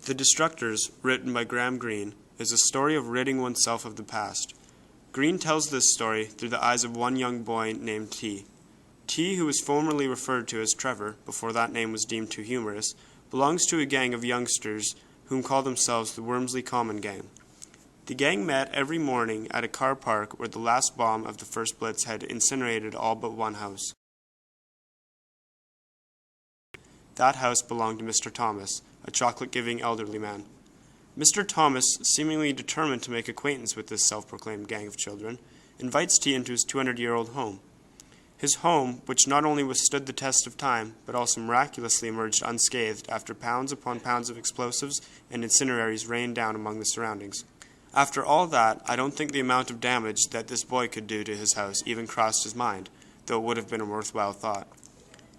The Destructors, written by Graham Greene, is a story of ridding oneself of the past. Greene tells this story through the eyes of one young boy named T. T, who was formerly referred to as Trevor, before that name was deemed too humorous, belongs to a gang of youngsters whom call themselves the Wormsley Common Gang. The gang met every morning at a car park where the last bomb of the first Blitz had incinerated all but one house. That house belonged to Mr. Thomas, a chocolate-giving elderly man. Mr. Thomas, seemingly determined to make acquaintance with this self-proclaimed gang of children, invites T into his 200-year-old home. His home, which not only withstood the test of time, but also miraculously emerged unscathed after pounds upon pounds of explosives and incendiaries rained down among the surroundings. After all that, I don't think the amount of damage that this boy could do to his house even crossed his mind, though it would have been a worthwhile thought.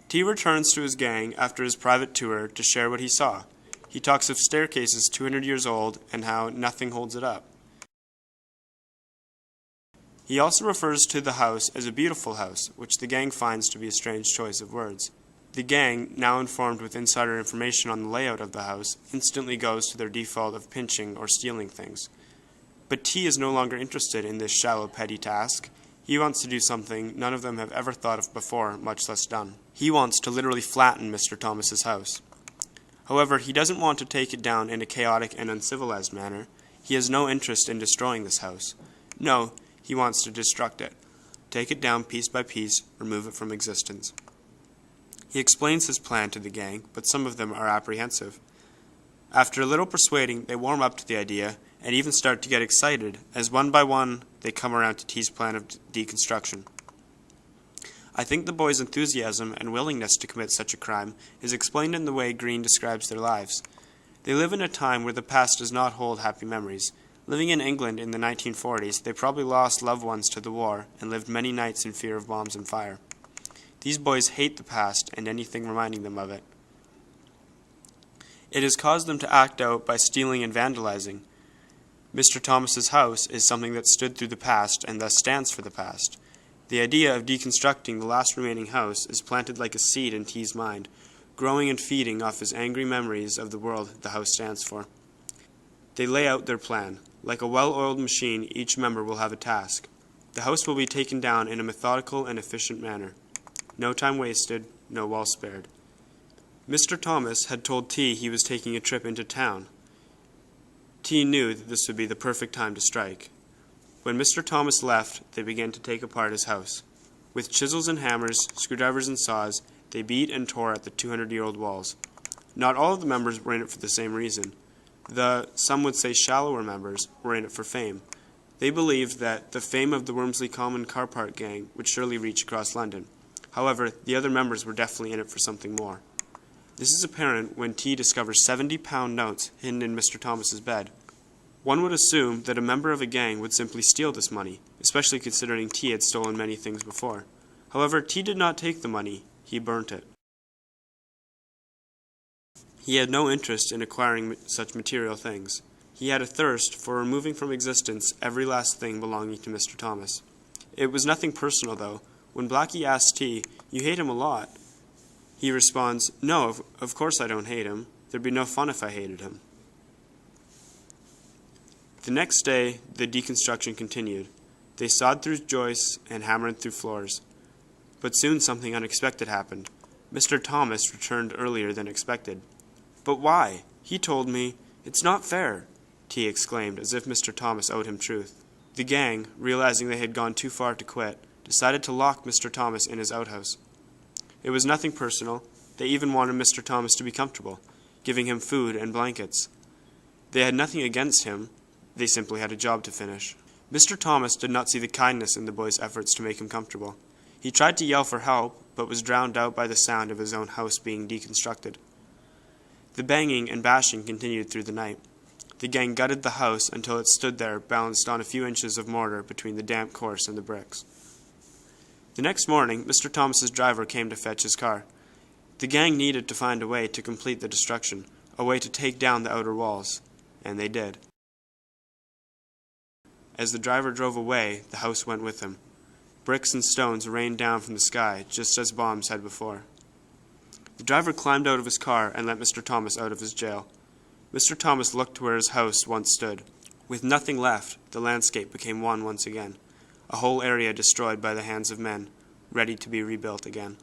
T returns to his gang after his private tour to share what he saw. He talks of staircases 200 years old and how nothing holds it up. He also refers to the house as a beautiful house, which the gang finds to be a strange choice of words. The gang, now informed with insider information on the layout of the house, instantly goes to their default of pinching or stealing things. But T is no longer interested in this shallow, petty task. He wants to do something none of them have ever thought of before, much less done. He wants to literally flatten Mr. Thomas's house. However, he doesn't want to take it down in a chaotic and uncivilized manner. He has no interest in destroying this house. No, he wants to destruct it. Take it down piece by piece, remove it from existence. He explains his plan to the gang, but some of them are apprehensive. After a little persuading, they warm up to the idea and even start to get excited, as one by one they come around to T's plan of deconstruction. I think the boys' enthusiasm and willingness to commit such a crime is explained in the way Greene describes their lives. They live in a time where the past does not hold happy memories. Living in England in the 1940s, they probably lost loved ones to the war and lived many nights in fear of bombs and fire. These boys hate the past and anything reminding them of it. It has caused them to act out by stealing and vandalizing. Mr. Thomas's house is something that stood through the past and thus stands for the past. The idea of deconstructing the last remaining house is planted like a seed in T's mind, growing and feeding off his angry memories of the world the house stands for. They lay out their plan. Like a well-oiled machine, each member will have a task. The house will be taken down in a methodical and efficient manner. No time wasted, no wall spared. Mr. Thomas had told T he was taking a trip into town. T knew that this would be the perfect time to strike. When Mr. Thomas left, they began to take apart his house. With chisels and hammers, screwdrivers and saws, they beat and tore at the 200-year-old walls. Not all of the members were in it for the same reason. The, some would say shallower members, were in it for fame. They believed that the fame of the Wormsley Common car park gang would surely reach across London. However, the other members were definitely in it for something more. This is apparent when T discovers 70-pound notes hidden in Mr. Thomas's bed. One would assume that a member of a gang would simply steal this money, especially considering T had stolen many things before. However, T did not take the money, he burnt it. He had no interest in acquiring such material things. He had a thirst for removing from existence every last thing belonging to Mr. Thomas. It was nothing personal, though. When Blackie asks T, "You hate him a lot," he responds, "No, of course I don't hate him. There'd be no fun if I hated him." The next day, the deconstruction continued. They sawed through joists and hammered through floors. But soon something unexpected happened. Mr. Thomas returned earlier than expected. "But why? He told me—" "It's not fair," T exclaimed, as if Mr. Thomas owed him truth. The gang, realizing they had gone too far to quit, decided to lock Mr. Thomas in his outhouse. It was nothing personal. They even wanted Mr. Thomas to be comfortable, giving him food and blankets. They had nothing against him. They simply had a job to finish. Mr. Thomas did not see the kindness in the boys' efforts to make him comfortable. He tried to yell for help, but was drowned out by the sound of his own house being deconstructed. The banging and bashing continued through the night. The gang gutted the house until it stood there balanced on a few inches of mortar between the damp course and the bricks. The next morning, Mr. Thomas's driver came to fetch his car. The gang needed to find a way to complete the destruction, a way to take down the outer walls, and they did. As the driver drove away, the house went with him. Bricks and stones rained down from the sky, just as bombs had before. The driver climbed out of his car and let Mr. Thomas out of his jail. Mr. Thomas looked to where his house once stood. With nothing left, the landscape became one once again, a whole area destroyed by the hands of men, ready to be rebuilt again.